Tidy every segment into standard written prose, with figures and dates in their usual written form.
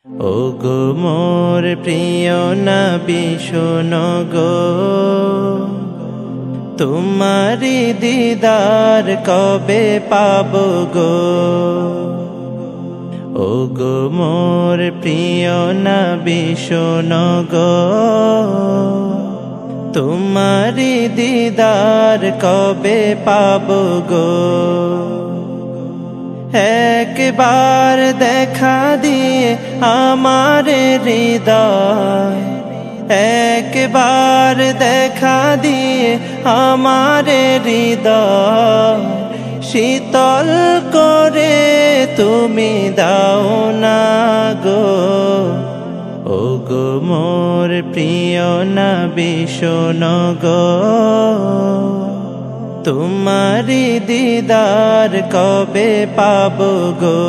ওগো মোর প্রিয় নবী শোনো গো, তোমারি দিদার কবে পাবো গো। ওগো মোর প্রিয় নবী শোনো গো, তোমারি দিদার কবে পাবো গো। একবার দেখা দিয়ে আমার হৃদয়, একবার দেখা দিয়ে আমার হৃদয় শীতল করে তুমি দাও না গো। ওগো মোর প্রিয় নবী শোনো গো, তোমারি দিদার কবে পাবো গো।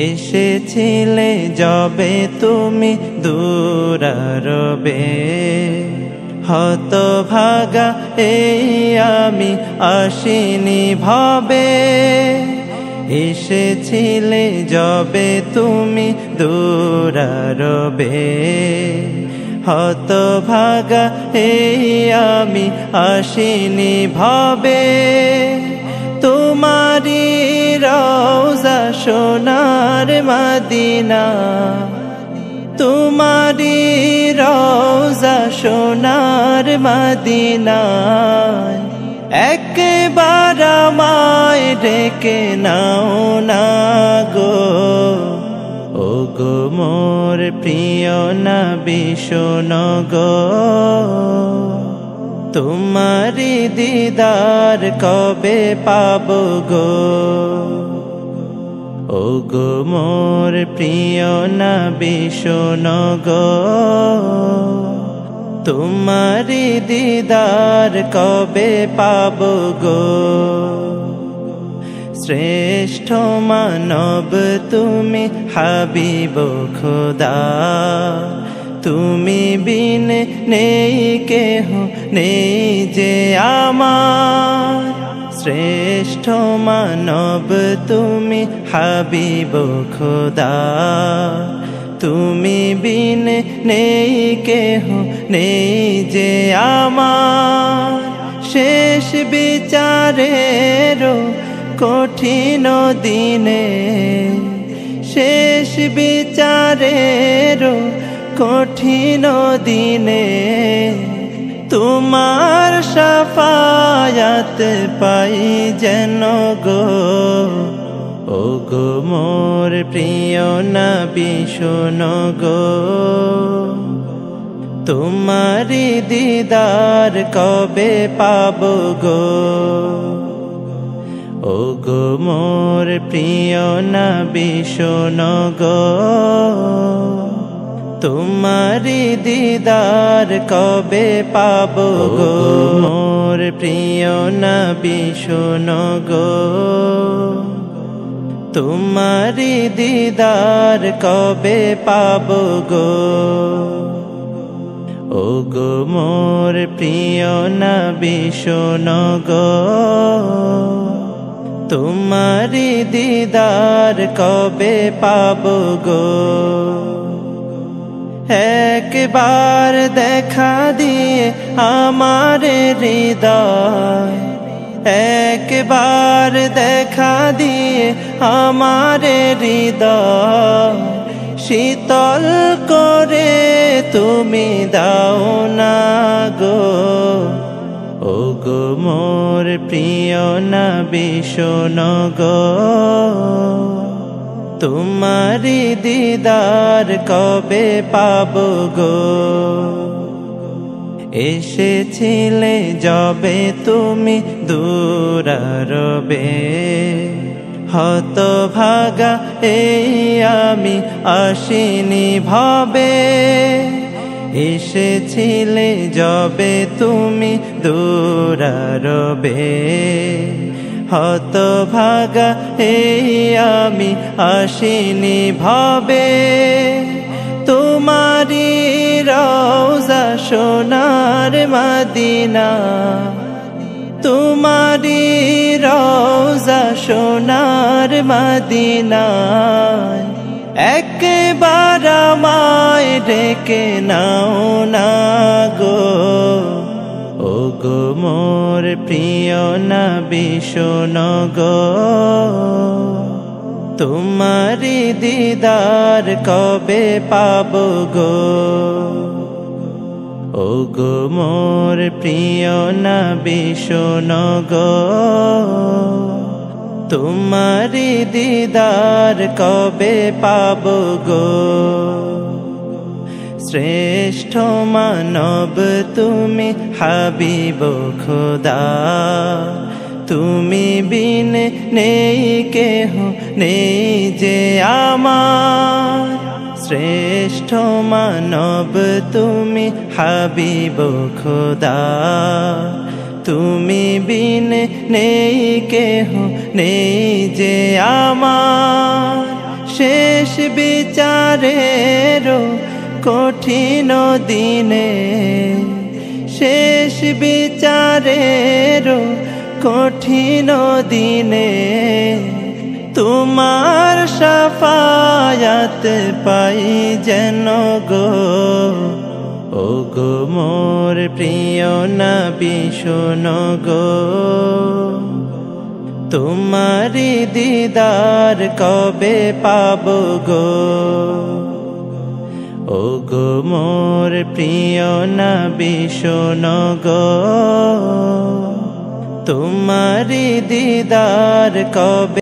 এসেছিলে যবে তুমি দূরারবে, হতভাগা এই আমি আসিনি ভবে। এসেছিলে যবে তুমি দূরারবে, হতভাগা এই আমি আসিনি ভবে। তোমারি রওজা সোনার মদিনা, তোমারি রওজা সোনার মদিনা, একবার আমায় ডেকে নাও না গো। ওগো মোর প্রিয় নবী শোনো গো, তোমারি দিদার কবে পাবো গো। ওগো মোর প্রিয় নবী শোনো গো, তোমারি দিদার কবে পাবো গো। শ্রেষ্ঠ মানব তুমি হাবিব খোদা, তুমি বিন নেই কেহ নেই যে আমার। শ্রেষ্ঠ মানব তুমি হাবিব খোদা, তুমি বিন নেই কেহ নেই যে আমার। শেষ বিচারের কঠিন দিনে, শেষ বিচারের কঠিন দিনে, তোমার শাফায়াত পাই যেন গো। ওগো মোর প্রিয় নবী শোনো গো, তোমারি দিদার কবে পাবো গো। ওগো মোর প্রিয় নবী শোনো গো, তোমারি দিদার কবে পাবো গো। মোর প্রিয় নবী শোনো গো, তোমারি দিদার কবে পাবো গো। ওগো মোর প্রিয় নবী শোনো গো, তোমারি দিদার কবে পাবো গো। একবার দেখা দিয়ে আমার হৃদয়, একবার দেখা দিয়ে আমার হৃদয় শীতল করে তুমি দাও না গো। ওগো মোর প্রিয় নবী শোনো গো, তোমারি দিদার কবে পাবো গো। এসেছিলে যবে তুমি দূরারবে, হতভাগা এই আমি আসিনি ভবে। এসেছিলে যবে তুমি দূরারবে, হতভাগা এই আমি আসিনি ভবে। তোমারি রওজা সোনার মদিনা, তোমারি রওজা সোনার মদিনায় একবার আমায় ডেকে নাও না গো, ও গো মোর প্রিয় নবী শোনো গো, তোমারি দিদার কবে পাবো গো, ও গো মোর প্রিয় নবী শোনো গো, তোমারি দিদার কবে পাবো গো। শ্রেষ্ঠ মানব তুমি হাবিব খোদা, তুমি বিন নেই কেহ নেই যে আমার। শ্রেষ্ঠ মানব তুমি হাবিব খোদা, তুমি বিন নেই কেহ নেই যে আমার। শেষ বিচারেরও কঠিন দিনে, শেষ বিচারেরও কঠিন দিনে, তোমার শাফায়াত পাই যেন গো, ও গো মোর প্রিয় নবী শোনো গো, তোমারি দিদার কবে পাবো গো, ও গো মোর প্রিয় নবী শোনো গো, তোমারি দিদার কবে